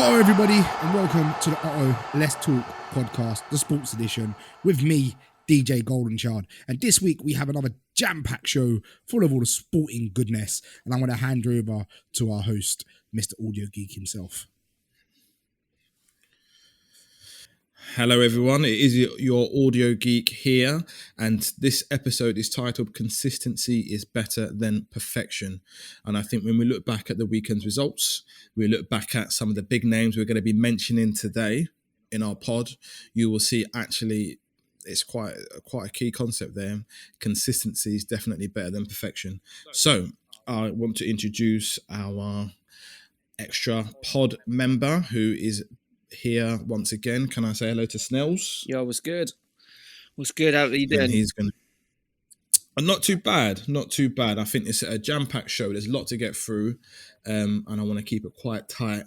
Hello everybody and welcome to the Otto Let's Talk podcast, the sports edition, with me, DJ Goldenchild. And this week we have another jam-packed show full of all the sporting goodness. And I'm going to hand over to our host, Mr. Audio Geek himself. Hello everyone, it is your audio geek here, and this episode is titled Consistency is Better Than Perfection. And I think when we look back at the weekend's results, we look back at some of the big names we're going to be mentioning today in our pod, you will see actually it's quite a key concept there. Consistency is definitely better than perfection. So I want to introduce our extra pod member who is here once again. Can I say hello to Snells? Yo, what's good? What's good? How are you doing? And he's going to... Not too bad. I think it's a jam-packed show. There's a lot to get through, and I want to keep it quite tight.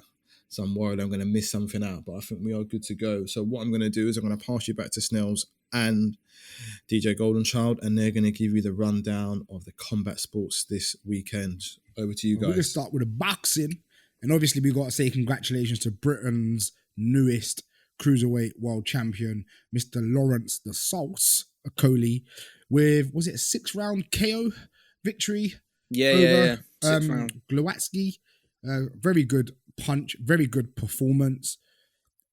So I'm worried I'm going to miss something out, but I think we are good to go. So what I'm going to do is I'm going to pass you back to Snells and DJ Goldenchild, and they're going to give you the rundown of the combat sports this weekend. Over to you guys. We're going to start with the boxing, and obviously we've got to say congratulations to Britain's newest cruiserweight world champion, Mr. Lawrence the Sauce Okoli, with, was it a 6-round KO victory? Yeah. 6 round. Glowacki. Very good punch, very good performance.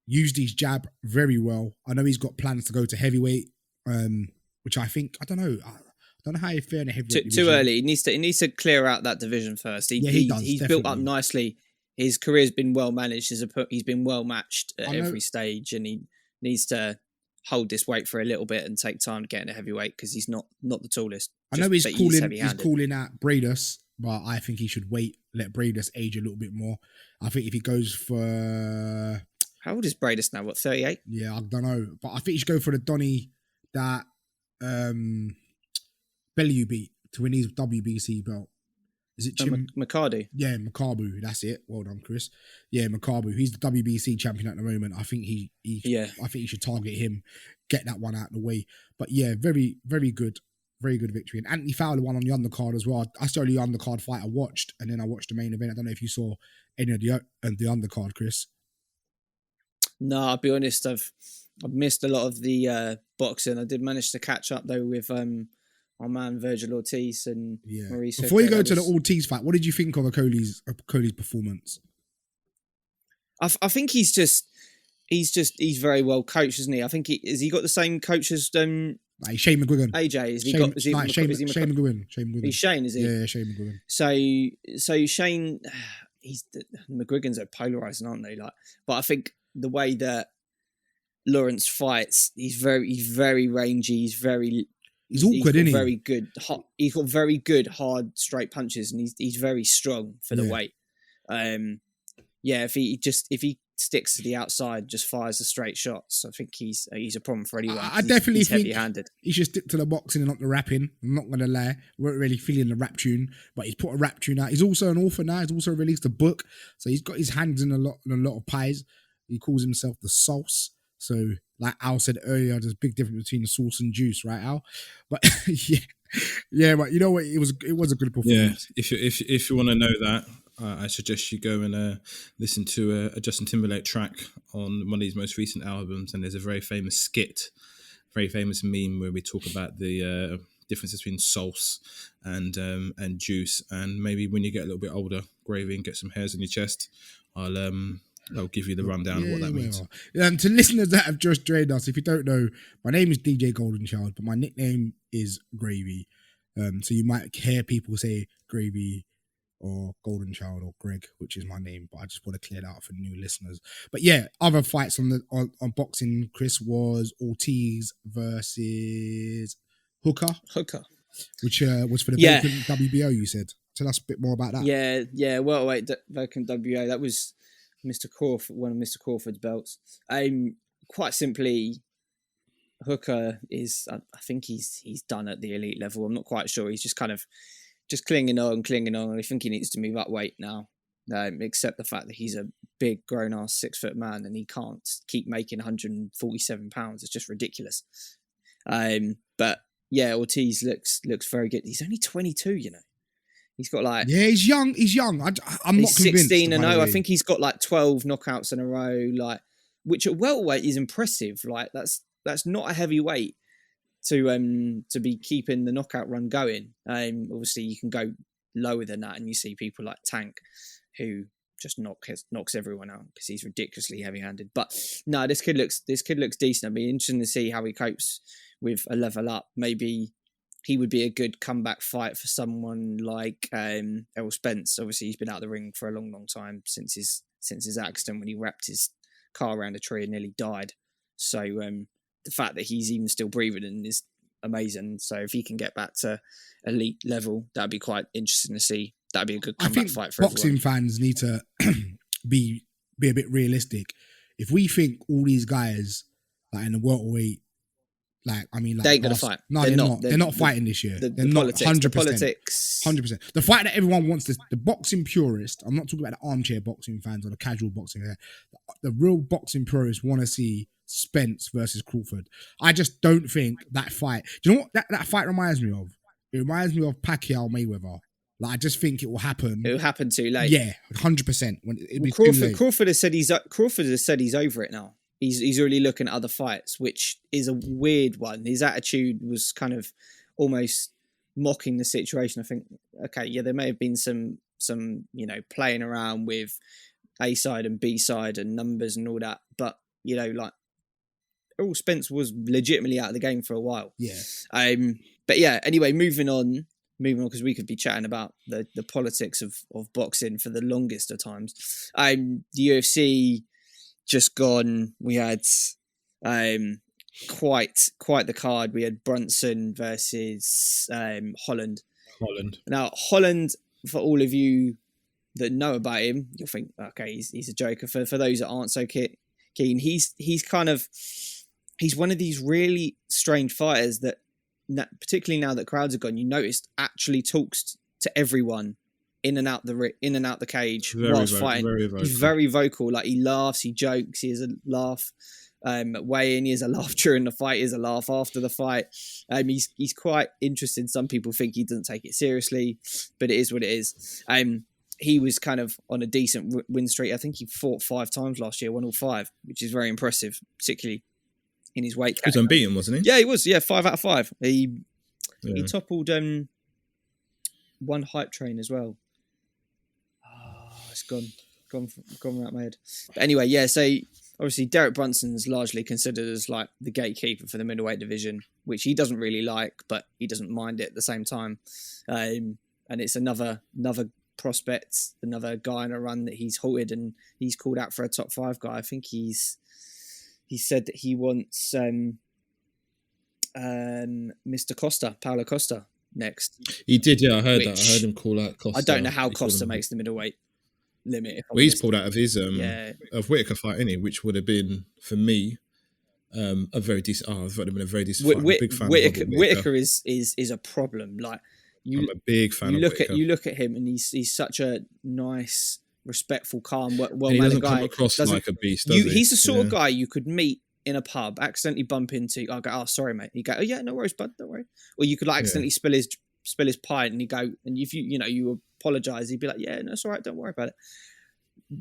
Used his jab very well. I know he's got plans to go to heavyweight, which I think, I don't know how you fare in a heavyweight Too early. He needs to clear out that division first. He does, he's built up nicely. His career's been well managed. He's been well matched at every stage, and he needs to hold this weight for a little bit and take time to get into heavyweight because he's not the tallest. I know he's calling at Bradus, but I think he should wait, let Bradus age a little bit more. I think if he goes for... How old is Bradus now? What, 38? Yeah, I don't know. But I think he should go for the Donny that Bellew beat to win his WBC belt. Is it Makabu? Yeah, Makabu. That's it. Well done, Chris. Yeah, Makabu. He's the WBC champion at the moment. I think I think he should target him, get that one out of the way. But yeah, very, very good. Very good victory. And Anthony Fowler won on the undercard as well. That's the only undercard fight I watched, and then I watched the main event. I don't know if you saw any of the undercard, Chris. No, I'll be honest. I've missed a lot of the boxing. I did manage to catch up though with our man Virgil Ortiz and Maurice. Before you go to the Ortiz fight, what did you think of Okoli's performance? I think he's very well coached, isn't he? I think has he got the same coach as Shane McGuigan. AJ, Shane McGuigan. He's Shane, is he? Yeah, Shane McGuigan. So Shane, McGuigan's are polarizing, aren't they? But I think the way that Lawrence fights, he's very rangy. He's awkward, isn't he? Very good. He's got very good hard straight punches, and he's very strong for the weight. If he sticks to the outside, just fires the straight shots, I think he's a problem for anyone. I definitely think heavy-handed. He should stick to the boxing and not the rapping. I'm not going to lie. We weren't really feeling the rap tune, but he's put a rap tune out. He's also an author now. He's also released a book. So he's got his hands in a lot of pies. He calls himself the Sauce. So like Al said earlier, there's a big difference between the sauce and juice, right, Al? But yeah, but you know what? It was a good performance. Yeah, if you want to know that, I suggest you go and listen to a Justin Timberlake track on one of his most recent albums, and there's a very famous skit, very famous meme where we talk about the difference between sauce and juice, and maybe when you get a little bit older, Gravy, and get some hairs on your chest, I'll give you the rundown of what that means. To listeners that have just joined us, if you don't know, my name is DJ Goldenchild, but my nickname is Gravy. So you might hear people say Gravy or Goldenchild or Greg, which is my name, but I just want to clear that out for new listeners. But yeah, other fights on boxing, Chris, was Ortiz versus Hooker, which was for the vacant WBO. You said. Tell us a bit more about that. Yeah. Welterweight vacant WBO. That was Mr. Crawford, one of Mr. Crawford's belts. Quite simply, Hooker is, I think he's done at the elite level. I'm not quite sure. He's just kind of clinging on. I think he needs to move up weight now. Except the fact that he's a big grown ass 6 foot man and he can't keep making 147 pounds. It's just ridiculous. But yeah, Ortiz looks very good. He's only 22, you know. He's got like Yeah, he's young. He's young. I'm not he's convinced. 16-0. by the I way. think he's got like 12 knockouts in a row, like which at welterweight is impressive. Like that's not a heavy weight to be keeping the knockout run going. Obviously you can go lower than that, and you see people like Tank who just knocks everyone out because he's ridiculously heavy-handed. But no, this kid looks decent. It'd be interesting to see how he copes with a level up. Maybe he would be a good comeback fight for someone like Errol Spence. Obviously, he's been out of the ring for a long, long time since his accident when he wrapped his car around a tree and nearly died. So the fact that he's even still breathing is amazing. So if he can get back to elite level, that'd be quite interesting to see. That'd be a good comeback fight for boxing everyone. fans need to be a bit realistic. If we think all these guys like in the welterweight, like they ain't gonna fight. No, they're not. They're not fighting this year. They're not. Politics. 100%. The fight that everyone wants, the boxing purist. I'm not talking about the armchair boxing fans or the casual boxing. The real boxing purists want to see Spence versus Crawford. I just don't think that fight. Do you know what that fight reminds me of? It reminds me of Pacquiao Mayweather. Like I just think it will happen. It will happen too late. Yeah, 100%. When it'll be too late. Crawford has said he's over it now. He's really looking at other fights, which is a weird one. His attitude was kind of almost mocking the situation. I think, okay, yeah, there may have been some playing around with A side and B side and numbers and all that, but like Errol Spence was legitimately out of the game for a while. Yeah. But yeah. Anyway, moving on because we could be chatting about the politics of boxing for the longest of times. The UFC just gone. We had quite the card. We had Brunson versus Holland. Now Holland, for all of you that know about him, you'll think, okay, he's a joker. For those that aren't so keen, he's one of these really strange fighters that, particularly now that crowds are gone, you noticed actually talks to everyone in and out the cage whilst fighting. He's very vocal. Like he laughs, he jokes, he has a laugh at weigh-in, he has a laugh during the fight, he has a laugh after the fight. He's quite interesting. Some people think he doesn't take it seriously, but it is what it is. He was kind of on a decent win streak. I think he fought 5 times last year, won all 5, which is very impressive, particularly in his weight category. He was unbeaten, wasn't he? Yeah, he was. Yeah, 5 out of 5. He toppled one hype train as well. Oh, it's gone out my head. But anyway, yeah. So obviously, Derek Brunson's largely considered as like the gatekeeper for the middleweight division, which he doesn't really like, but he doesn't mind it at the same time. And it's another prospect, another guy on a run that he's halted, and he's called out for a top 5 guy. I think he said that he wants Mr. Costa, Paulo Costa, next. He did, yeah. I heard that. I heard him call out Costa. I don't know how Costa makes the middleweight limit. Well, he's pulled out of his of Whitaker fight, innit? Which would have been for me a very decent. Oh, it would have been a very decent fight. I'm a big fan of Whitaker is a problem. Like I'm a big fan. You look at him, and he's such a nice, respectful, calm, well-mannered guy. He doesn't come across like a beast, does he? He's the sort of guy you could meet in a pub, accidentally bump into. I'll go, oh, sorry, mate. You go, oh yeah, no worries, bud, don't worry. Or you could like accidentally spill his pint, and you go, and if you apologise, he'd be like, yeah, no, it's all right, don't worry about it.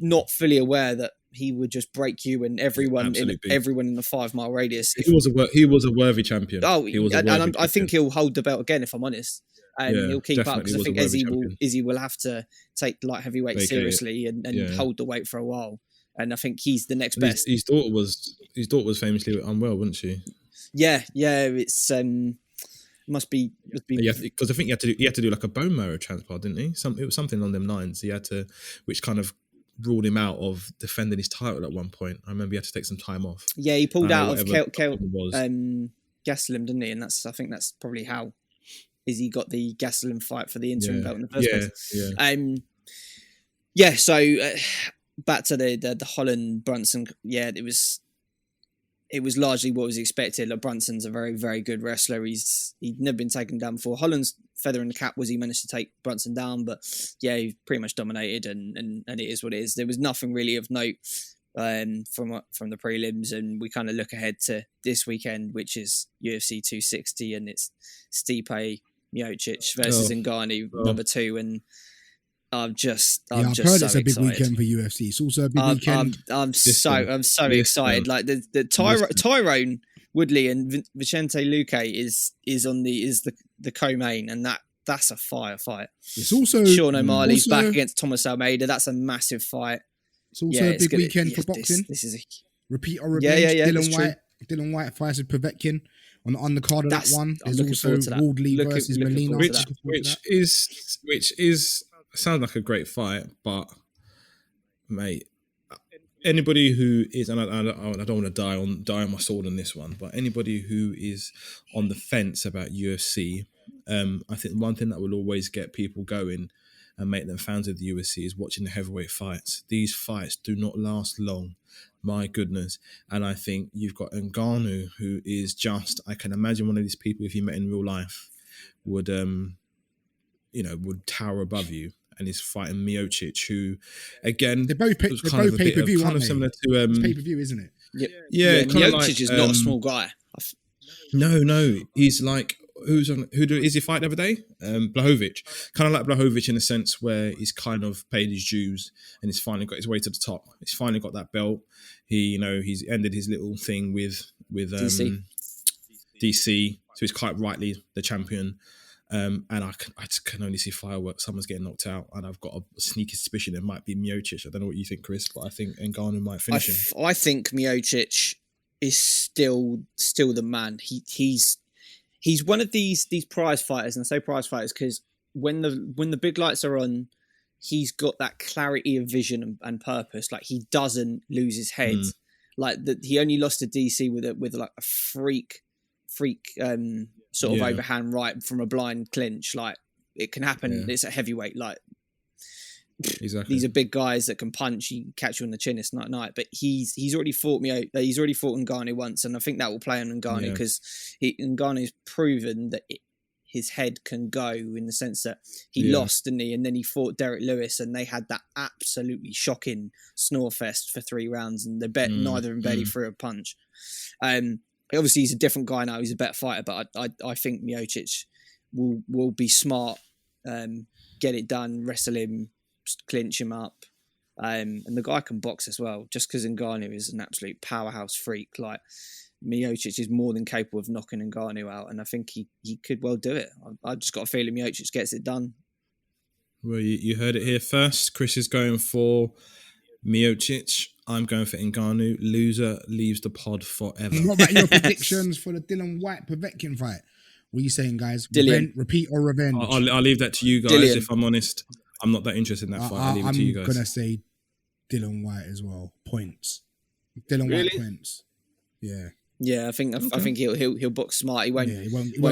Not fully aware that he would just break you and everyone in the 5 mile radius. He was a worthy champion. Oh, I think he'll hold the belt again, if I'm honest. And he'll keep up, because I think Izzy will have to take light heavyweight seriously and hold the weight for a while. And I think he's the next best. His daughter was famously unwell, wasn't she? Yeah. It's must be because I think he had to do like a bone marrow transplant, didn't he? It was something along them lines. He had to, which kind of ruled him out of defending his title at one point. I remember he had to take some time off. Yeah, he pulled out of Gastelum, didn't he? And I think that's probably how Izzy got the Gastelum fight for the interim belt in the first place. Yeah. So back to the Holland Brunson. Yeah, it was largely what was expected. Like, Brunson's a very, very good wrestler. He'd never been taken down before. Holland's feather in the cap was he managed to take Brunson down, but yeah, he pretty much dominated, and it is what it is. There was nothing really of note from the prelims, and we kind of look ahead to this weekend, which is UFC 260, and it's Stipe Miocic versus Ngannou number 2, and I'm just I've heard so it's a big excited. weekend for UFC. It's also a big weekend. I'm so excited. Like the Tyrone Woodley and Vicente Luque is the co-main, and that's a fire fight. It's also Sean O'Malley's back against Thomas Almeida. That's a massive fight. It's also a big weekend for boxing. This is a repeat or revenge. Yeah, Dylan White fights with Povetkin on the undercard of that one. There's also Woodley versus Molina, which is sounds like a great fight, but mate, anybody who is, and I don't want to die on my sword on this one, but anybody who is on the fence about UFC, I think one thing that will always get people going and make them fans of the UFC is watching the heavyweight fights. These fights do not last long. My goodness. And I think you've got Ngannou, who is just, I can imagine one of these people, if you met in real life, would tower above you. And he's fighting Miocic, who, again, they're both pay-per-view, aren't they? Similar to it's pay-per-view, isn't it? Yeah, Miocic is not a small guy. No, he's like, who is he fight the other day? Blachowicz. Kind of like Blachowicz in a sense where he's kind of paid his dues and he's finally got his way to the top. He's finally got that belt. He's ended his little thing with DC, so he's quite rightly the champion. And I just can only see fireworks. Someone's getting knocked out, and I've got a sneaky suspicion it might be Miocic. I don't know what you think, Chris, but I think Ngannou might finish him. I think Miocic is still the man. He's one of these prize fighters, and I say prize fighters because when the big lights are on, he's got that clarity of vision and purpose. Like, he doesn't lose his head. Like he only lost to DC with like a freak sort of overhand right from a blind clinch. Like, it can happen. Yeah. It's a heavyweight. Like, exactly. These are big guys that can punch. You can catch you on the chin. It's not night. But he's already fought He's already fought Ngannou once, and I think that will play on Ngannou because Ngannou's proven that his head can go, in the sense that he lost, didn't he? And then he fought Derek Lewis, and they had that absolutely shocking snore fest for 3 rounds, and neither of them barely threw a punch. Obviously, he's a different guy now. He's a better fighter, but I think Miocic will be smart, get it done, wrestle him, clinch him up, and the guy can box as well. Just because Ngannou is an absolute powerhouse freak, like, Miocic is more than capable of knocking Ngannou out, and I think he could well do it. I just got a feeling Miocic gets it done. Well, you heard it here first. Chris is going for Miocic. I'm going for Ngannou. Loser leaves the pod forever. And what about your predictions for the Dylan White Povetkin fight? What are you saying, guys? Repeat or revenge? I'll leave that to you guys. If I'm honest, I'm not that interested in that fight. I'll leave it to you guys. I'm going to say Dylan White as well. Points. Dylan White points. Yeah. Yeah, I think he'll box smart. He won't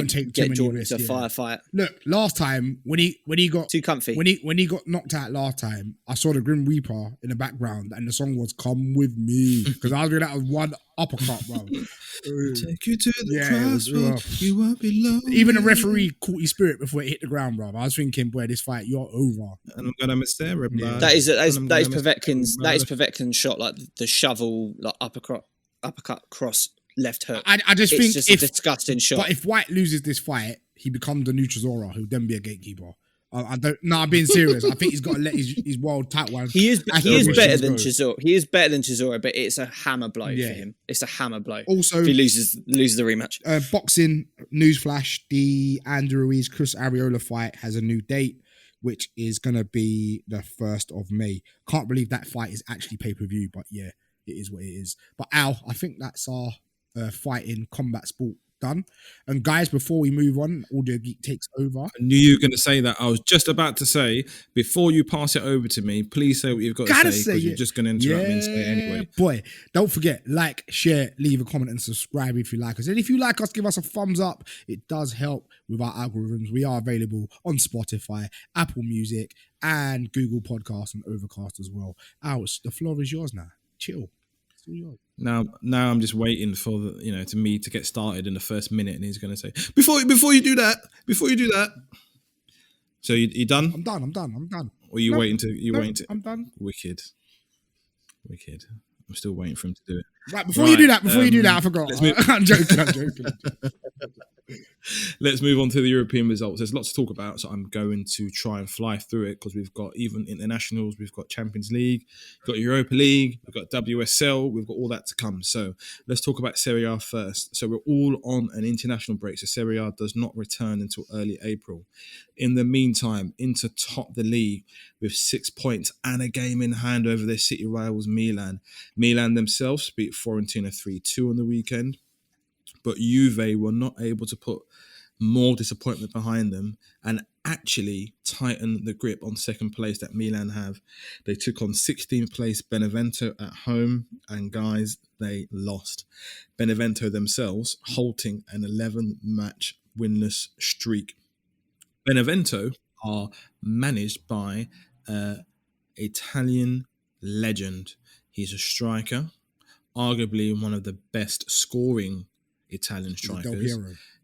take get too many Jordan risks, to a firefight. Look, last time when he got too comfy, when he got knocked out last time, I saw the Grim Reaper in the background, and the song was "Come With Me" because I was doing that with one uppercut, bro. Take you to the crossroads, you won't be alone. Even the referee caught his spirit before it hit the ground, bro. I was thinking, boy, this fight, you're over. And I'm gonna miss there, yeah. That is Povetkin's shot, like the shovel, like uppercut cross. Left hook. I just think it's just a disgusting shot. But if White loses this fight, he becomes the new Chisora, who'll then be a gatekeeper. I'm being serious. I think he's got to let his world title one. He is better than Chisora. He is better than Chisora, but it's a hammer blow for him. It's a hammer blow. Also, if he loses the rematch. Boxing newsflash: the Andrew Ruiz Chris Arreola fight has a new date, which is gonna be the 1st of May. Can't believe that fight is actually pay-per-view, but yeah, it is what it is. But Al, I think that's our fighting combat sport done. And guys, before we move on, Audio Geek takes over. I knew you were going to say that. I was just about to say, before you pass it over to me, please say what you've got to say, because you're just going to interrupt me and say it anyway. Boy, don't forget, like, share, leave a comment and subscribe if you like us. And if you like us, give us a thumbs up. It does help with our algorithms. We are available on Spotify, Apple Music, and Google Podcasts and Overcast as well. Ouch, the floor is yours now. Chill. Now I'm just waiting for me to get started in the first minute, and he's going to say before you do that. So you done? I'm done. Or you waiting to? I'm done. Wicked. I'm still waiting for him to do it. Right, before you do that, I forgot. I'm joking. Let's move on to the European results. There's lots to talk about, so I'm going to try and fly through it because we've got even internationals, we've got Champions League, we've got Europa League, we've got WSL, we've got all that to come. So let's talk about Serie A first. So we're all on an international break, so Serie A does not return until early April. In the meantime, Inter top the league with 6 points and a game in hand over their city rivals Milan. Milan themselves beat Fiorentina 3-2 on the weekend. But Juve were not able to put more disappointment behind them and actually tighten the grip on second place that Milan have. They took on 16th place Benevento at home, and guys, they lost. Benevento themselves halting an 11-match winless streak. Benevento are managed by an Italian legend. He's a striker, arguably one of the best scoring Italian strikers.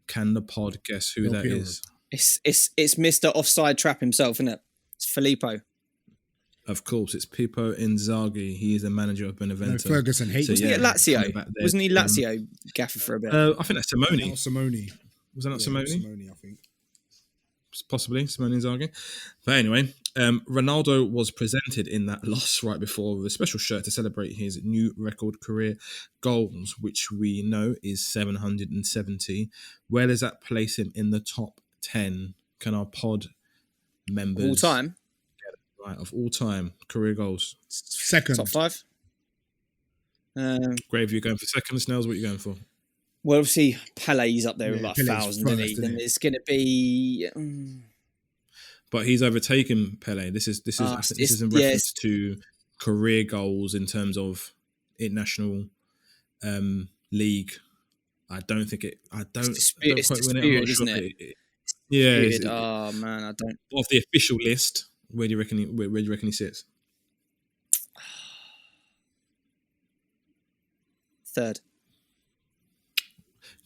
Can the pod guess who that is? It's Mr. Offside Trap himself, isn't it? It's Filippo. Of course, it's Pippo Inzaghi. He is the manager of Benevento. No, Ferguson hates. Wasn't he at Lazio? Wasn't he Lazio gaffer for a bit? I think that's Simone. That was Simone. Was that not Simone? Simone, I think. Possibly Simone Inzaghi. But anyway, Ronaldo was presented in that loss right before with a special shirt to celebrate his new record career goals, which we know is 770. Where does that place him in the top 10? Can our pod members... All time? Right, of all time, career goals. Second. Top 5? Grave, you're going for second. Snails, what are you going for? Well, obviously, Pele's up there with like Pele's 1,000, isn't he? Then it's going to be... But he's overtaken Pele. This is in reference to career goals in terms of international league. I don't think it... It's disputed, isn't it? Yeah. Oh, man, I don't... Off the official list, where do you reckon he sits? Third.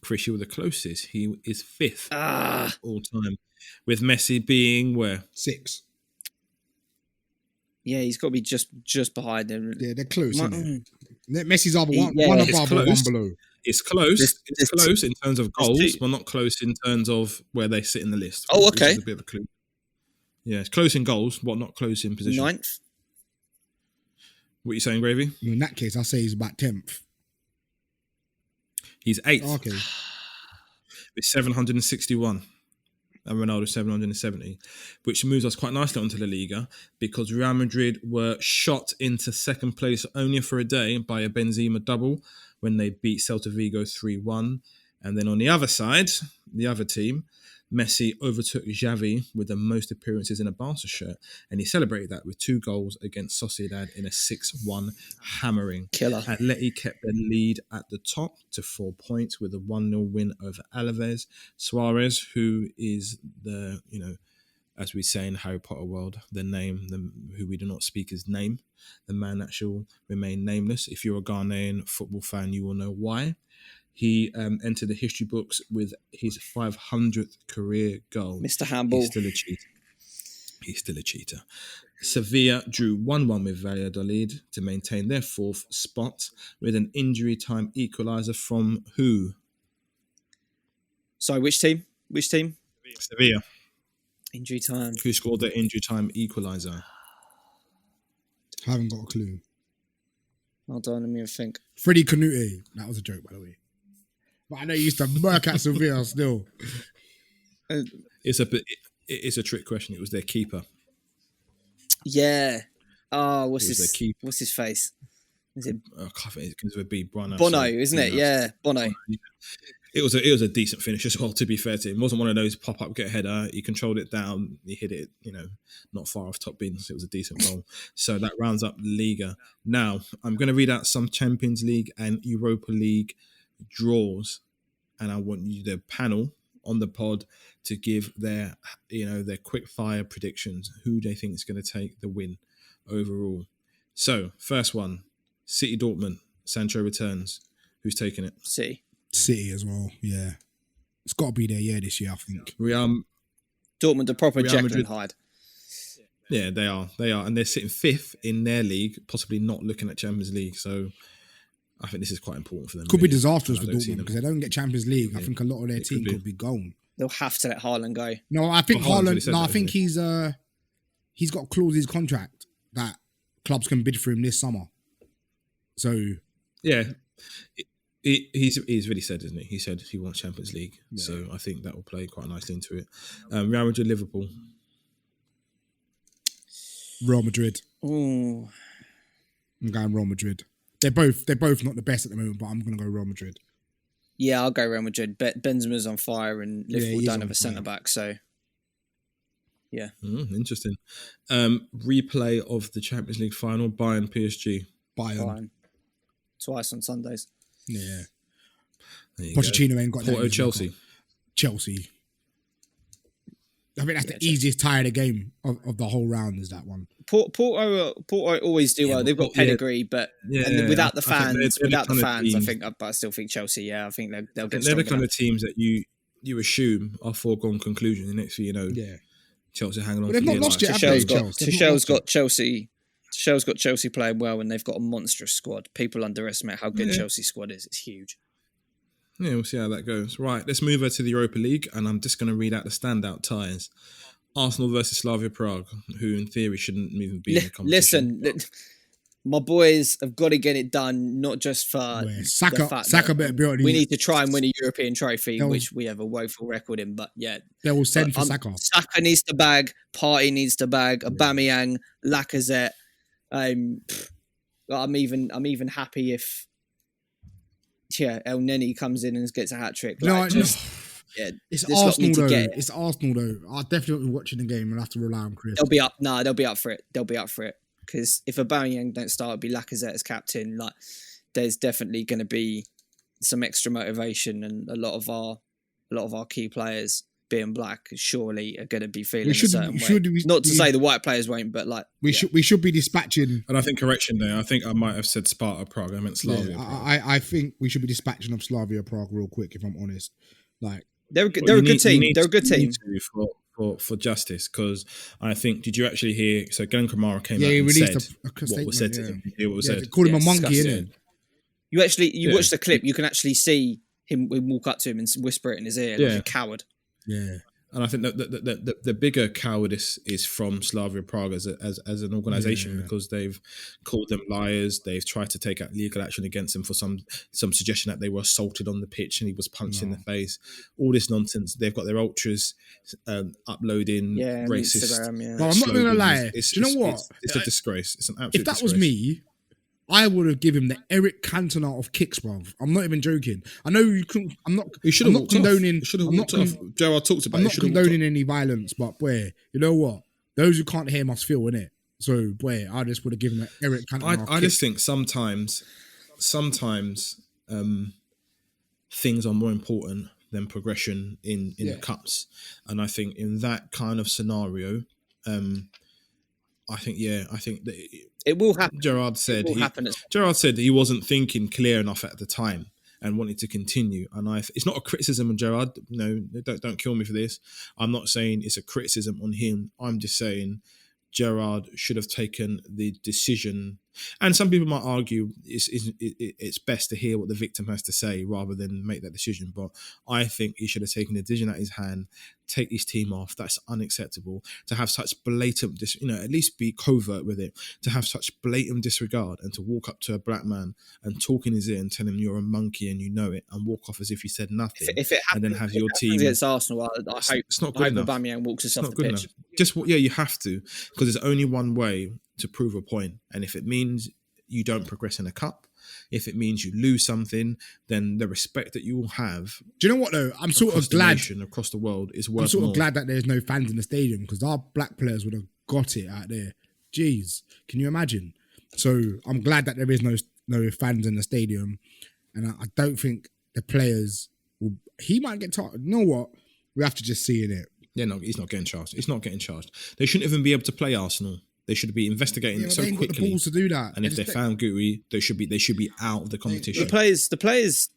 Chris, you were the closest. He is fifth all time, with Messi being where? 6. Yeah, he's got to be just behind him. Yeah, they're close. Messi's either one above or one below. It's close. It's close in terms of goals, but not close in terms of where they sit in the list. Oh, okay. Which is a bit of a clue. Yeah, it's close in goals, but not close in position. 9th. What are you saying, Gravy? In that case, I'll say he's about 10th. He's 8th. Oh, okay. With 761. And Ronaldo 770. Which moves us quite nicely onto La Liga because Real Madrid were shot into second place only for a day by a Benzema double when they beat Celta Vigo 3-1. And then on the other side, the other team, Messi overtook Xavi with the most appearances in a Barca shirt, and he celebrated that with 2 goals against Sociedad in a 6-1 hammering. Killer. Atleti kept their lead at the top to 4 points with a 1-0 win over Alaves. Suarez, who is the, as we say in Harry Potter world, who we do not speak his name, the man that shall remain nameless. If you're a Ghanaian football fan, you will know why. He entered the history books with his 500th career goal. Mr. Handball. He's still a cheater. Sevilla drew 1-1 with Valladolid to maintain their 4th spot with an injury time equaliser from who? Sorry, which team? Sevilla. Injury time. Who scored the injury time equaliser? I haven't got a clue. Hold on, let me think. Freddie Canute. That was a joke, by the way. But I know he used to murk at Sevilla still. It's a trick question. It was their keeper. Yeah. Oh, what's his face? Is it? I can't think. It begins with B. Bono, isn't it? Yeah, Bono. It was a decent finish as well. To be fair to him, it wasn't one of those pop up get header. He controlled it down. He hit it, not far off top bins. It was a decent goal. So that rounds up the Liga. Now I'm going to read out some Champions League and Europa League draws, and I want you, the panel on the pod, to give their quick fire predictions. Who they think is going to take the win overall. So first one, City Dortmund. Sancho returns. Who's taking it? City as well. Yeah, it's got to be their year this year, I think. Dortmund, a proper Real Jekyll Madrid. and Hyde. Yeah, they are, and they're sitting 5th in their league, possibly not looking at Champions League. So I think this is quite important for them. Could be disastrous for Dortmund because they don't get Champions League. I think a lot of their team could be gone. they'll have to let Haaland go. No, I think Haaland's already Haaland. said No, I that, think hasn't he's got a clause in his contract that clubs can bid for him this summer. So Yeah. He's really said, isn't he? He said he wants Champions League. Yeah. So I think that will play quite nicely into it. Real Madrid, Liverpool. Real Madrid. Ooh. I'm going Real Madrid. They're both not the best at the moment, but I'm going to go Real Madrid. Yeah, I'll go Real Madrid. Benzema's on fire and Liverpool he's don't on have a fire. centre-back, so... Yeah. Interesting. Replay of the Champions League final, Bayern PSG. Bayern. Fine. Twice on Sundays. Yeah. There you Pochettino ain't got that. Porto, in his Chelsea. record. Chelsea. I think that's Yeah, the easiest tie of the game of the whole round is that one. Porto always do well. They've got pedigree, but and without the I think fans, they're the kind of teams- but I still think Chelsea. Yeah, I think they'll get. They're the strong kind enough. of teams that you assume are foregone conclusion. The next thing you know, Yeah. Chelsea hanging on. But they've for not dear lost life. yet, have they, Chelsea? Tuchel's got Chelsea. Tuchel's got Chelsea playing well, and they've got a monstrous squad. People underestimate how good Chelsea's squad is. It's huge. Yeah, we'll see how that goes. Right, let's move over to the Europa League, and I'm just going to read out the standout ties. Arsenal versus Slavia Prague, who in theory shouldn't even be in the competition. Listen, my boys have got to get it done, not just for the fact Saka that better be on we his- need to try and win a European trophy, They'll- which we have a woeful record in. But yeah, They will send for Saka. Saka needs to bag. Partey needs to bag. Aubameyang, Lacazette. I'm even happy if El Neni comes in and gets a hat trick. Yeah, it's this lot Arsenal need to though. get it. It's Arsenal though. I'll definitely be watching the game and have to rely on Chris. They'll be up. No, they'll be up for it. They'll be up for it because if Aubameyang don't start, it'll be Lacazette as captain. Like, there's definitely going to be some extra motivation, and a lot of our key players, being black, surely are going to be feeling a certain way. Not to say the white players won't, but like we should be dispatching. And I think correction there. I think I might have said Sparta Prague. I meant Slavia. Yeah, I think we should be dispatching of Slavia Prague real quick. If I'm honest, like they're a good team. They're a good team. For justice, because I think, did you actually hear? So Glenn Kamara came out he and released said a what was said to him. It was said. They called him a monkey, disgusting. innit? You watch the clip, you can actually see him walk up to him and whisper it in his ear like a coward. Yeah. And I think that the bigger cowardice is from Slavia Prague as an organisation, because they've called them liars. They've tried to take out legal action against them for some suggestion that they were assaulted on the pitch and he was punched in the face. All this nonsense. They've got their ultras uploading racist. Instagram, But I'm not going to lie. It's, Do you know what? It's a disgrace. It's an absolute If that disgrace. was me, I would have given him the Eric Cantona of kicks, bruv. I'm not even joking. I know you couldn't. I'm not. He should I'm have not walked off. condoning. He should have I'm walked not off. Gerard talked about I'm it. not He should have walked condoning any violence, but boy, you know what? Those who can't hear must feel, innit? So boy, I just would have given him the Eric Cantona. I just think sometimes things are more important than progression in the cups, and I think in that kind of scenario, I think that It will happen. Gerard said that he wasn't thinking clear enough at the time and wanted to continue. And it's not a criticism of Gerard. No, don't kill me for this. I'm not saying it's a criticism on him. I'm just saying Gerard should have taken the decision. And some people might argue it's best to hear what the victim has to say rather than make that decision. But I think he should have taken the decision at his hand, take his team off. That's unacceptable. To have such blatant, at least be covert with it. To have such blatant disregard and to walk up to a black man and talk in his ear and tell him you're a monkey and you know it, and walk off as if you said nothing. If it happens, and then have your team against Arsenal, I hope it's not good enough. Aubameyang walks us It's off not the good pitch. enough. You have to, because there's only one way to prove a point, and if it means you don't progress in a cup, if it means you lose something, then the respect that you will have. Do you know what though? I'm sort of glad across the world is worth. I'm sort more. of glad that there's no fans in the stadium, because our black players would have got it out there. Jeez, can you imagine? So I'm glad that there is no fans in the stadium, and I don't think the players will. He might get tired. You know what? We have to just see in it. Yeah, no, he's not getting charged. He's not getting charged. They shouldn't even be able to play Arsenal. They should be investigating it so they ain't got the quickly. balls to do that. And if they're found guilty, they should be out of the competition. The players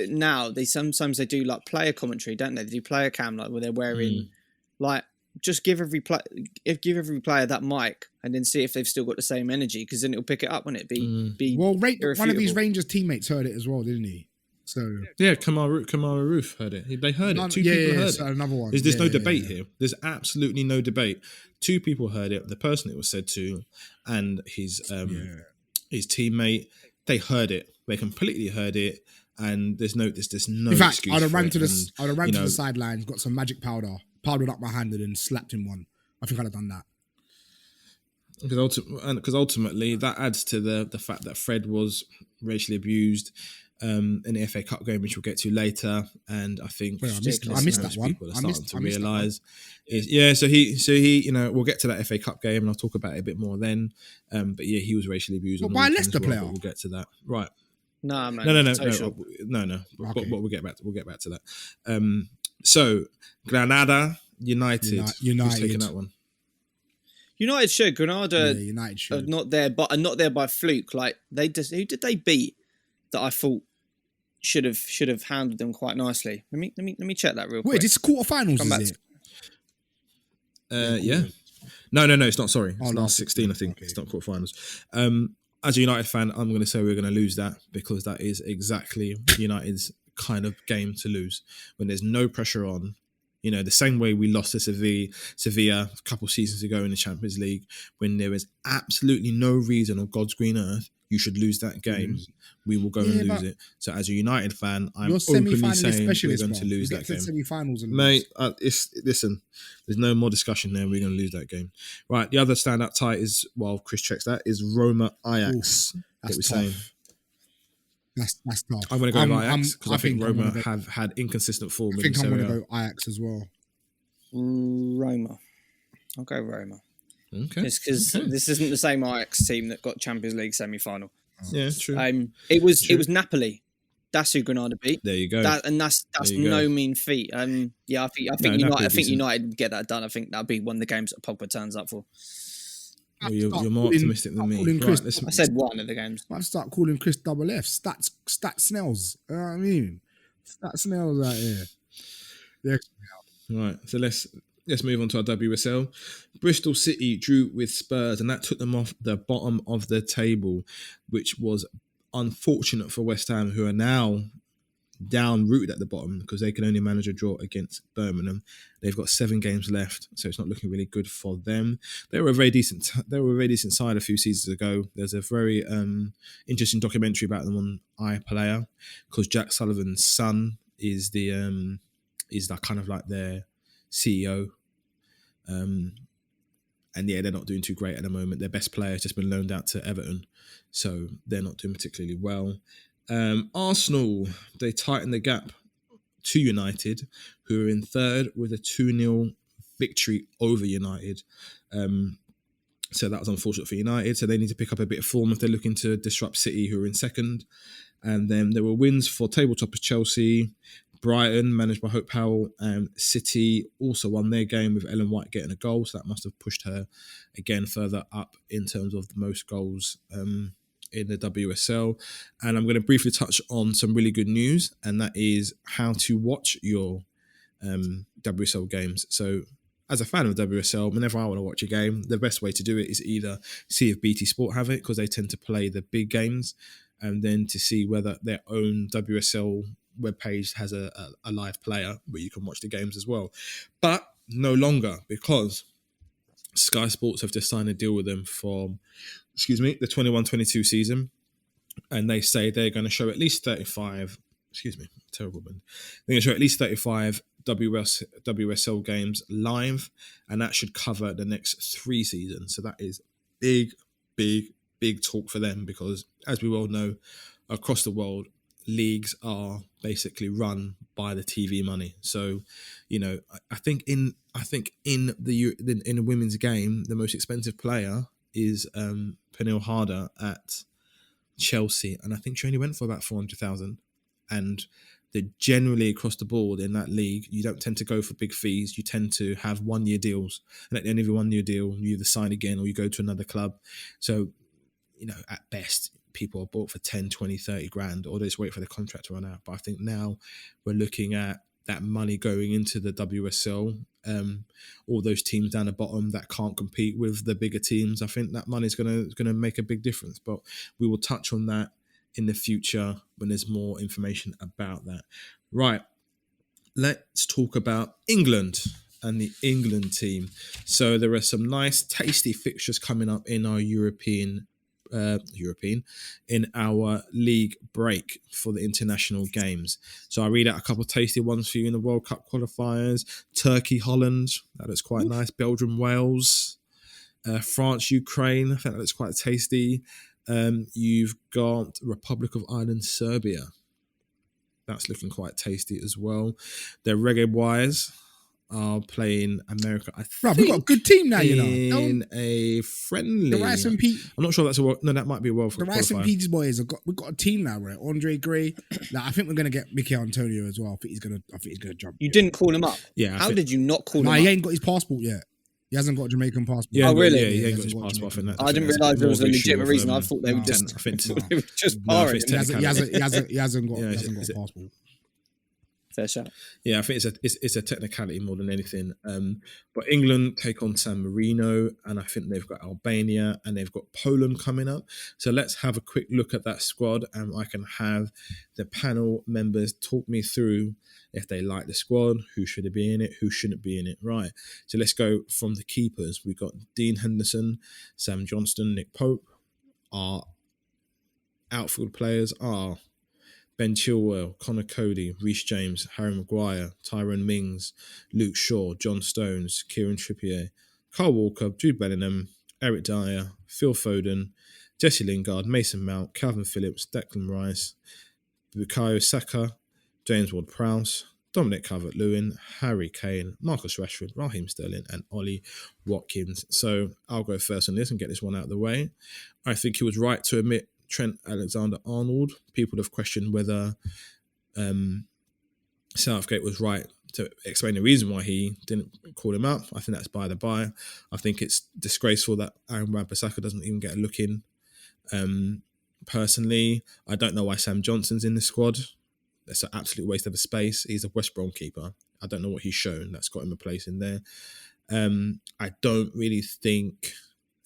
now, they sometimes do like player commentary, don't they? They do player cam, like where they're wearing like, just give every player that mic and then see if they've still got the same energy, because then it'll pick it up when it be Well, one of his irrefutable. Rangers teammates heard it as well, didn't he? So Yeah, Kamara Roof heard it. They heard it. Two people heard so it. another one. There's no debate here. There's absolutely no debate. Two people heard it. The person it was said to, and his teammate. They heard it. They completely heard it. And there's no In fact, excuse I'd have for ran it. to the I'd have ran to know, the sidelines, got some magic powder, powdered up my hand, and then slapped him one. I think I'd have done that. Because ultimately that adds to the fact that Fred was racially abused in the FA Cup game, which we'll get to later. And I think I missed that one. People are starting to realise. So he, we'll get to that FA Cup game, and I'll talk about it a bit more then. But yeah, he was racially abused. But by a Leicester player, we'll get to that. Right. No, man. No. Okay. But we'll get back to that. So Granada United. Who's taking that one? United should. Granada United should. are not there by fluke. Like who did they beat that I thought should have handled them quite nicely? Let me check that real quick. Wait, this quarterfinals is it? Yeah. No, it's not. Sorry, it's last 16. I think it's not quarterfinals. As a United fan, I'm going to say we're going to lose that because that is exactly United's kind of game to lose when there's no pressure on. The same way we lost to Sevilla a couple of seasons ago in the Champions League, when there is absolutely no reason on God's green earth you should lose that game, we will go and lose it. So as a United fan, I'm openly saying we're going to lose that game. Semi-finals and mate, listen, there's no more discussion there. We're going to lose that game. Right, the other standout tie is, while Chris checks that, is Roma Ajax. That's tough. That's tough. I'm going to go with Ajax because I think Roma have had inconsistent form. I think I'm going to go Ajax as well. Roma. I'll go Roma. Okay. Because this isn't the same Ajax team that got Champions League semi-final. Yeah, true. It was Napoli. That's who Granada beat. There you go. That's no mean feat. I think United would get that done. I think that'd be one of the games that Pogba turns up for. Well, you're more optimistic than me. I said one of the games. I start calling Chris Double F Stat Snells. You know what I mean? Stat Snells out here. Yeah. Right. So let's move on to our WSL. Bristol City drew with Spurs, and that took them off the bottom of the table, which was unfortunate for West Ham, who are now down rooted at the bottom because they can only manage a draw against Birmingham. They've got 7 games left, so it's not looking really good for them. They were a very decent side a few seasons ago. There's a very interesting documentary about them on iPlayer because Jack Sullivan's son is the kind of like their CEO. And yeah, they're not doing too great at the moment. Their best player has just been loaned out to Everton, so they're not doing particularly well. Arsenal, they tightened the gap to United, who are in third with a 2-0 victory over United. So that was unfortunate for United. So they need to pick up a bit of form if they're looking to disrupt City, who are in second. And then there were wins for tabletoppers Chelsea, Brighton, managed by Hope Powell, and City also won their game with Ellen White getting a goal. So that must have pushed her again further up in terms of the most goals in the WSL. And I'm going to briefly touch on some really good news, and that is how to watch your WSL games. So as a fan of WSL, whenever I want to watch a game, the best way to do it is either see if BT Sport have it, because they tend to play the big games, and then to see whether their own WSL webpage has a live player where you can watch the games as well. But no longer, because Sky Sports have just signed a deal with them for the 21-22 season, and they say they're going to show at least 35 terrible man. They're going to show at least 35 WSL games live, and that should cover the next 3 seasons. So that is big talk for them, because as we well know, across the world, leagues are basically run by the TV money. So, I think in the women's game, the most expensive player is Pernille Harder at Chelsea, and I think she only went for about 400,000. And generally across the board in that league, you don't tend to go for big fees. You tend to have 1-year deals, and at the end of your 1-year deal, you either sign again or you go to another club. So, at best, people are bought for 10, 20, 30 grand, or they just wait for the contract to run out. But I think now we're looking at that money going into the WSL, all those teams down the bottom that can't compete with the bigger teams. I think that money is going to make a big difference. But we will touch on that in the future when there's more information about that. Right, let's talk about England and the England team. So there are some nice, tasty fixtures coming up in our in our league break for the international games. So I read out a couple of tasty ones for you in the World Cup qualifiers. Turkey, Holland, that looks quite nice. Belgium, Wales, France, Ukraine, I think that looks quite tasty. You've got Republic of Ireland, Serbia. That's looking quite tasty as well. The Reggae Wires are playing America. Right, we've got a good team now, you know. In a friendly. The Rice and Peach. I'm not sure that's a world. No, that might be a World Cup The Rice and qualifier. Peach boys we've got a team now, right? Andre Gray. I think we're gonna get Mikel Antonio as well. I think he's gonna jump. You didn't call him up. Yeah. How did you not call him He up? ain't got his passport yet. He hasn't got a Jamaican passport. Yeah, really? Yeah, he He ain't got his hasn't got passport. I didn't realise there was a legitimate reason. I thought they were just I think they were just No, I barring think him. it's He hasn't got Yeah, a is it- passport. Fair shout. Yeah, I think it's a technicality more than anything. But England take on San Marino, and I think they've got Albania and they've got Poland coming up. So let's have a quick look at that squad, and I can have the panel members talk me through if they like the squad, who should be in it, who shouldn't be in it. Right. So let's go from the keepers. We've got Dean Henderson, Sam Johnston, Nick Pope. Our outfield players are Ben Chilwell, Connor Cody, Reece James, Harry Maguire, Tyrone Mings, Luke Shaw, John Stones, Kieran Trippier, Kyle Walker, Jude Bellingham, Eric Dyer, Phil Foden, Jesse Lingard, Mason Mount, Calvin Phillips, Declan Rice, Bukayo Saka, James Ward-Prowse, Dominic Calvert-Lewin, Harry Kane, Marcus Rashford, Raheem Sterling, and Ollie Watkins. So I'll go first on this and get this one out of the way. I think he was right to admit Trent Alexander-Arnold. People have questioned whether Southgate was right to explain the reason why he didn't call him up. I think that's by the by. I think it's disgraceful that Aaron Wan-Bissaka doesn't even get a look in. Personally, I don't know why Sam Johnson's in the squad. That's an absolute waste of a space. He's a West Brom keeper. I don't know what he's shown that's got him a place in there. I don't really think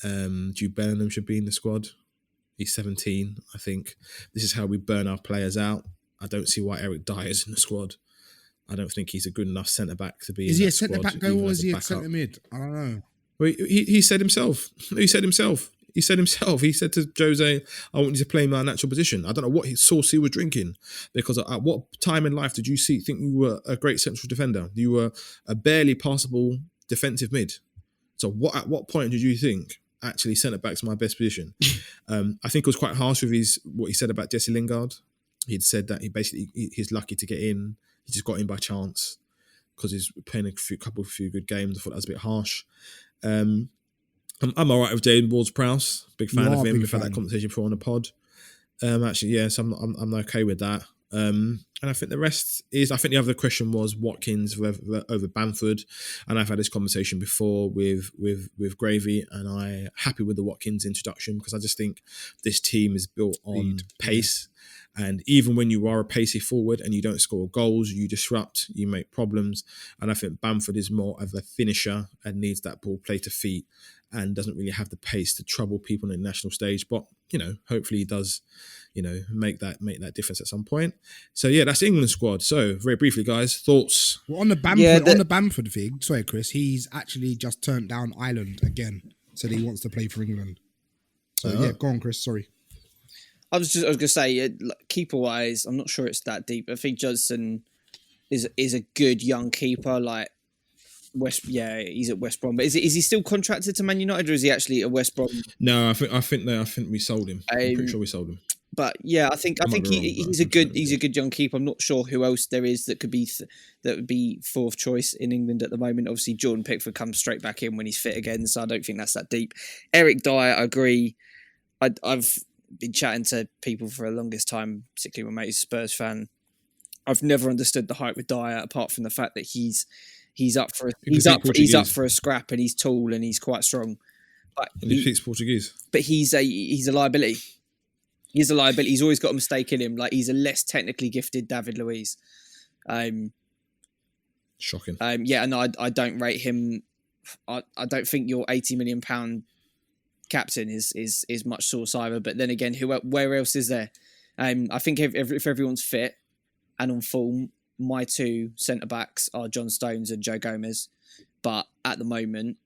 Jude Bellingham should be in the squad. He's 17. I think this is how we burn our players out. I don't see why Eric Dyer's in the squad. I don't think he's a good enough centre-back to be Is in he a that squad, centre-back though, even or as is he a backup. centre-mid? I don't know. Well, he said himself. He said himself. He said to Jose, I want you to play my natural position. I don't know what sauce he was drinking, because at what time in life did you think you were a great central defender? You were a barely passable defensive mid. So at what point did you think, actually, centre-back's my best position? I think it was quite harsh with what he said about Jesse Lingard. He'd said that he's lucky to get in. He just got in by chance because he's playing a few good games. I thought that was a bit harsh. I'm all right with Jalen Ward-Prowse. Big fan of him. We've had that conversation before on the pod. Actually, yes, I'm okay with that. And I think the rest is, I think the other question was Watkins over Bamford. And I've had this conversation before with Gravy, and I'm happy with the Watkins introduction because I just think this team is built on pace. And even when you are a pacey forward and you don't score goals, you disrupt, you make problems. And I think Bamford is more of a finisher and needs that ball play to feet and doesn't really have the pace to trouble people on the national stage. But, hopefully he does, make that difference at some point. So, yeah, that's the England squad. So, very briefly, guys, thoughts? Well, on the Bamford thing, sorry, Chris, he's actually just turned down Ireland again. Said he wants to play for England. So, yeah, go on, Chris, sorry. I was going to say, keeper wise, I'm not sure it's that deep. I think Judson is a good young keeper. Like he's at West Brom. But is he still contracted to Man United, or is he actually at West Brom? No, I think we sold him. I'm pretty sure we sold him. But yeah, I think he's a good young keeper. I'm not sure who else there is that could be that would be fourth choice in England at the moment. Obviously, Jordan Pickford comes straight back in when he's fit again, so I don't think that's that deep. Eric Dyer, I agree. I've been chatting to people for the longest time, particularly my mate is a Spurs fan. I've never understood the hype with Dyer, apart from the fact that he's up for a scrap, and he's tall and he's quite strong. But he speaks Portuguese. But he's a liability. He's a liability. He's always got a mistake in him. Like, he's a less technically gifted David Luiz. Shocking. Yeah, and I don't rate him. I don't think your £80 million captain is much sauce either. But then again, where else is there? I think if everyone's fit and on form, my two centre-backs are John Stones and Joe Gomez. But at the moment,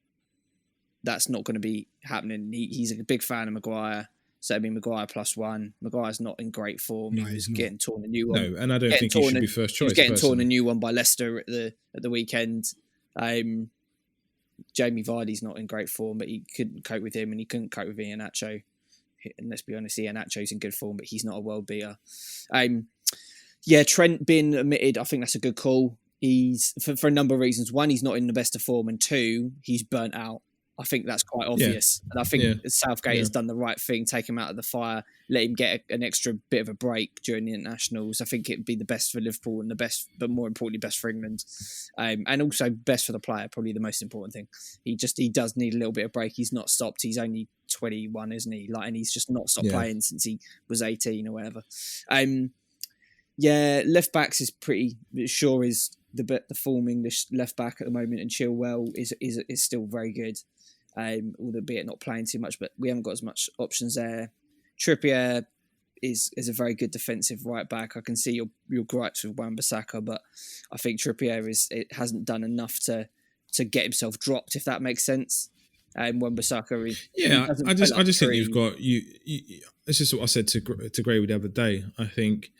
that's not going to be happening. He's a big fan of Maguire. So, I mean, Maguire +1. Maguire's not in great form. No, he was he's not. getting torn a new one. No, and I don't think he should be first choice. He was getting torn a personally. new one by Leicester at the weekend. Jamie Vardy's not in great form, but he couldn't cope with him, and he couldn't cope with Iheanacho. And let's be honest, Iheanacho's in good form, but he's not a world beater. Trent being omitted, I think that's a good call. He's for a number of reasons. One, he's not in the best of form, and two, he's burnt out. I think that's quite obvious. And I think Southgate has done the right thing, take him out of the fire, let him get an extra bit of a break during the internationals. I think it'd be the best for Liverpool and the best, but more importantly, best for England. And also best for the player, probably the most important thing. He does need a little bit of break. He's not stopped. He's only 21, isn't he? And he's just not stopped playing since he was 18 or whatever. Left backs is pretty sure is the form English left back at the moment, and Chilwell is still very good. Albeit not playing too much, but we haven't got as much options there. Trippier is a very good defensive right back. I can see your gripes with Wan-Bissaka, but I think Trippier hasn't done enough to get himself dropped, if that makes sense. Wan-Bissaka, I just think you've got you. This is what I said to Gray the other day. I think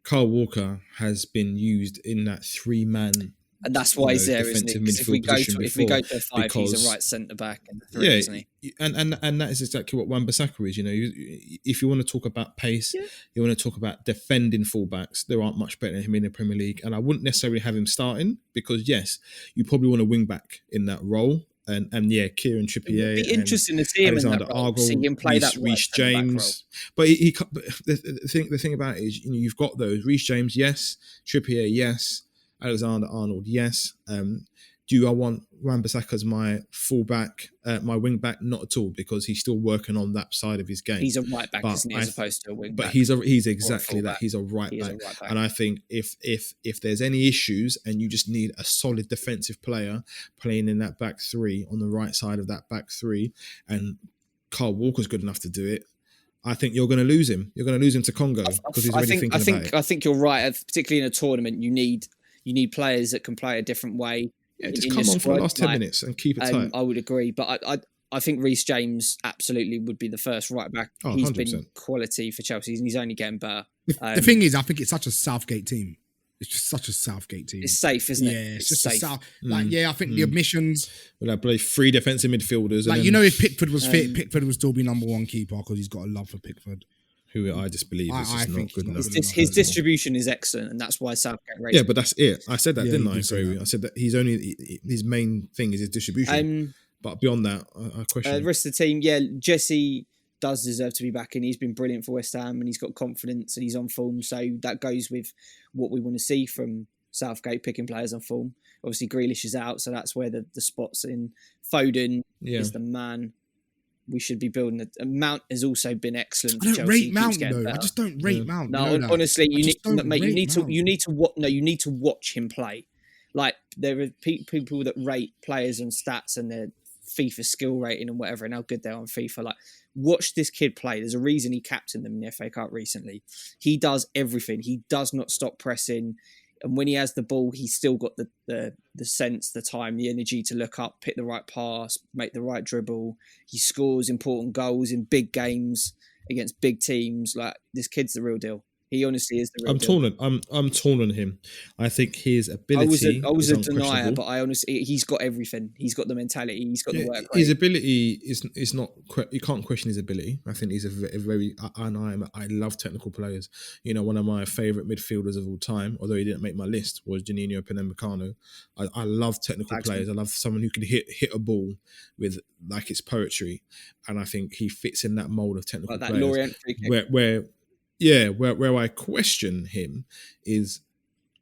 Kyle Walker has been used in that 3-man. And that's why he's there, isn't it? If we go to a 5, he's a right centre back, and 3, isn't he? And that is exactly what Wan-Bissaka is. If you want to talk about pace, you want to talk about defending fullbacks. There aren't much better than him in the Premier League, and I wouldn't necessarily have him starting because yes, you probably want a wing back in that role. And Kieran Trippier. It'd be interesting to see him Alexander in that role. Arnold, See him play that Reece James. But the thing about it is, you've got those. Reece James, yes. Trippier, yes. Alexander Arnold, yes. Do I want Wan-Bissaka as my fullback, my wing back? Not at all, because he's still working on that side of his game. He's a right back, isn't he, as opposed to a wing back? But he's exactly that. He's a right back. And I think if there's any issues and you just need a solid defensive player playing in that back 3 on the right side of that back 3, and Kyle Walker's good enough to do it, I think you're going to lose him. You're going to lose him to Congo because he's already thinking about it. I think you're right. Particularly in a tournament, you need players that can play a different way. Yeah, just come on for the last 10 minutes and keep it tight. I would agree, but I think Reece James absolutely would be the first right back. He's 100%. Been quality for Chelsea, and he's only getting better. The thing is, I think it's such a Southgate team. It's just such a Southgate team. It's safe, isn't it? Yeah, it's just safe. I think the omissions. Well, I play 3 defensive midfielders. If Pickford was fit, Pickford would still be number 1 keeper because he's got a love for Pickford. Who I just believe is just not good enough. His distribution is excellent, and that's why Southgate rates. Yeah, but that's it. I said that, didn't I? I said that his main thing is his distribution. But beyond that, I question the rest of the team. Jesse does deserve to be back in. He's been brilliant for West Ham, and he's got confidence, and he's on form. So that goes with what we want to see from Southgate, picking players on form. Obviously, Grealish is out, so that's where the spots in. Foden is the man. We should be building Mount has also been excellent. I don't rate Mount though. I just don't rate Mount. No, honestly, you need to watch him play. Like, there are people that rate players on stats and their FIFA skill rating and whatever, and how good they are on FIFA. Like, watch this kid play. There's a reason he captained them in the FA Cup recently. He does everything. He does not stop pressing. And when he has the ball, he's still got the sense, the time, the energy to look up, pick the right pass, make the right dribble. He scores important goals in big games against big teams. Like, this kid's the real deal. He honestly is the real deal. I'm torn on him. I think his ability. I was a denier, but I honestly, he's got everything. He's got the mentality. He's got the work rate. His ability is not. You can't question his ability. I think he's a very. I love technical players. One of my favourite midfielders of all time, although he didn't make my list, was Juninho Pernambucano. I love technical players. I love someone who can hit a ball with like it's poetry, and I think he fits in that mould of technical like that players. Lorient free kick. Where I question him is,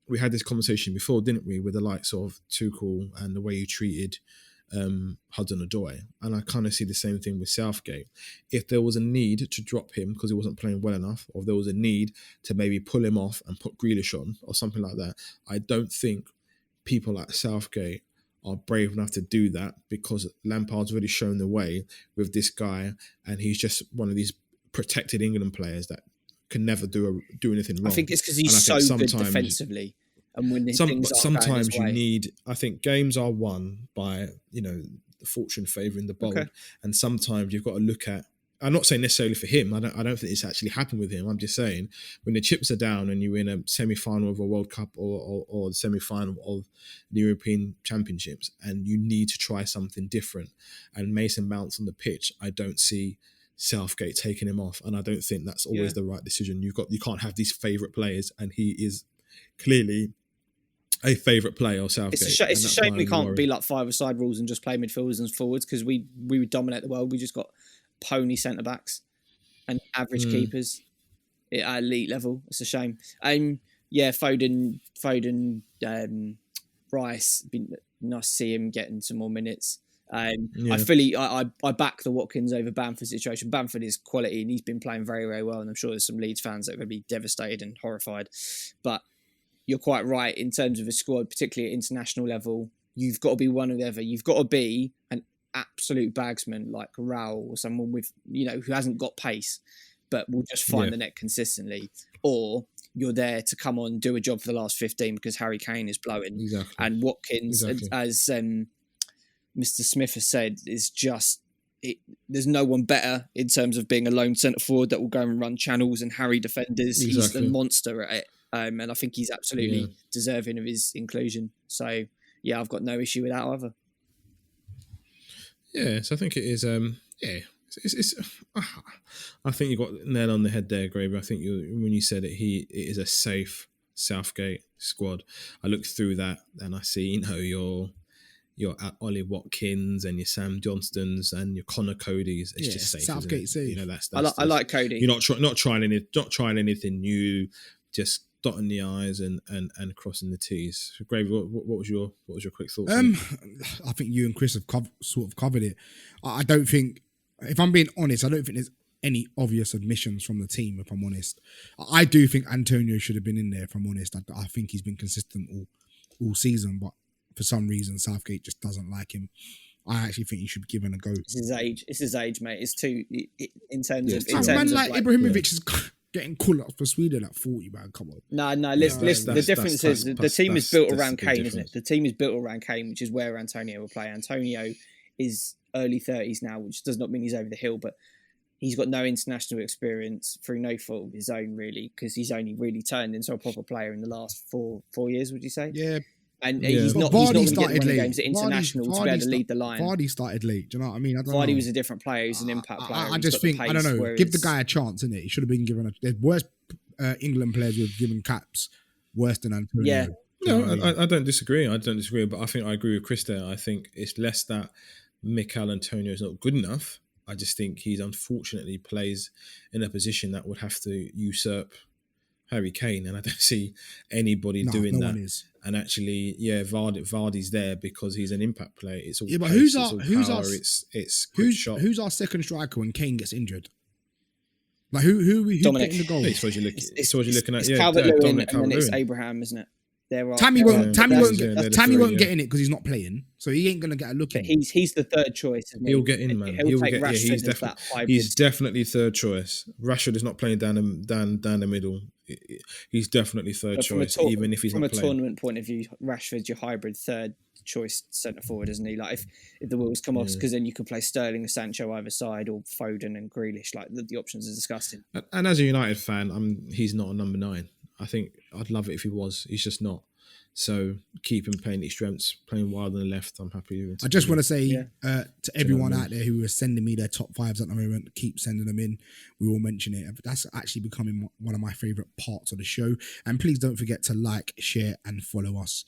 we had this conversation before, didn't we, with the likes of Tuchel and the way he treated Hudson-Odoi, and I kind of see the same thing with Southgate. If there was a need to drop him because he wasn't playing well enough, or if there was a need to maybe pull him off and put Grealish on or something like that, I don't think people like Southgate are brave enough to do that, because Lampard's already shown the way with this guy, and he's just one of these protected England players that can never do anything wrong. I think it's because And I he's think so good sometimes- defensively, and when things aren't sometimes going his you way. need. I think games are won by the fortune favouring the bold, Okay. and sometimes you've got to look at. I'm not saying necessarily for him. I don't think it's actually happened with him. I'm just saying when the chips are down and you win a semi-final of a World Cup or the semi-final of the European Championships, and you need to try something different. And Mason Mount's on the pitch. I don't see Southgate taking him off, and I don't think that's always the right decision. You can't have these favourite players, and he is clearly a favourite player of Southgate. It's a shame we can't be like five-a-side rules and just play midfielders and forwards, because we would dominate the world. We just got pony centre backs and average keepers at elite level. It's a shame. Foden, Rice. Been nice to see him getting some more minutes. I back the Watkins over Bamford situation. Bamford is quality and he's been playing very, very well. And I'm sure there's some Leeds fans that are going to be devastated and horrified. But you're quite right in terms of a squad, particularly at international level. You've got to be one or the other. You've got to be an absolute bagsman like Raul or someone with, who hasn't got pace, but will just find the net consistently. Or you're there to come on, do a job for the last 15 because Harry Kane is blowing. Exactly. And Watkins, as Mr. Smith has said, is just... there's no one better in terms of being a lone centre forward that will go and run channels and harry defenders. Exactly. He's a monster at it. And I think he's absolutely deserving of his inclusion. So, yeah, I've got no issue with that either. Yeah, so I think it is. It's I think you got nail on the head there, Graver. I think when you said it, it is a safe Southgate squad. I look through that and I see, your Ollie Watkins and your Sam Johnstons and your Connor Codys. It's just safe. Southgate safe. I like Cody. You're not trying anything new. Just dotting the I's and crossing the T's. Gravy, what was your quick thoughts? I think you and Chris have sort of covered it. I don't think, if I'm being honest, I don't think there's any obvious admissions from the team, if I'm honest. I do think Antonio should have been in there, if I'm honest. I think he's been consistent all season, but for some reason Southgate just doesn't like him. I actually think he should be given a go. It's his age, mate. It's too in terms of Ibrahimovic is getting called up for Sweden at 40, man. Come on. No. Listen. The difference is the team is built around Kane, isn't it? The team is built around Kane, which is where Antonio will play. Antonio is early 30s now, which does not mean he's over the hill, but he's got no international experience through no fault of his own, really, because he's only really turned into a proper player in the last four years. Would you say? Yeah. And he's not going to get one of the games at international to be able to lead the line. Vardy started late. Do you know what I mean? Vardy was a different player. He's an impact player. I just think, I don't know, give the guy a chance, innit? He should have been given there's worse England players who have given caps worse than Antonio. Yeah. No, I don't disagree. But I think I agree with Chris there. I think it's less that Mikel Antonio is not good enough. I just think he's unfortunately plays in a position that would have to usurp Harry Kane, and I don't see anybody doing that. One is. And actually, Vardy's there because he's an impact player. It's all but pace, who's our second striker when Kane gets injured? Like who getting the goal? It's what you're looking at. It's Calvert-Lewin, and then it's Abraham, isn't it? Tammy won't get in it because he's not playing, so he ain't gonna get a look in. He's the third choice. He'll get in, man. He's definitely third choice. Rashford is not playing down the middle. He's definitely third choice, even if he's not playing. From a tournament point of view, Rashford's your hybrid third choice centre forward, isn't he? Like if the wheels come off, because then you can play Sterling or Sancho either side, or Foden and Grealish. Like the options are disgusting. And as a United fan, he's not a number 9. I think I'd love it if he was. He's just not. So keep him playing his strengths, playing wide on the left. I'm happy with it. I just want to say to everyone out there who are sending me their top 5s at the moment, keep sending them in. We will mention it. That's actually becoming one of my favourite parts of the show. And please don't forget to like, share and follow us.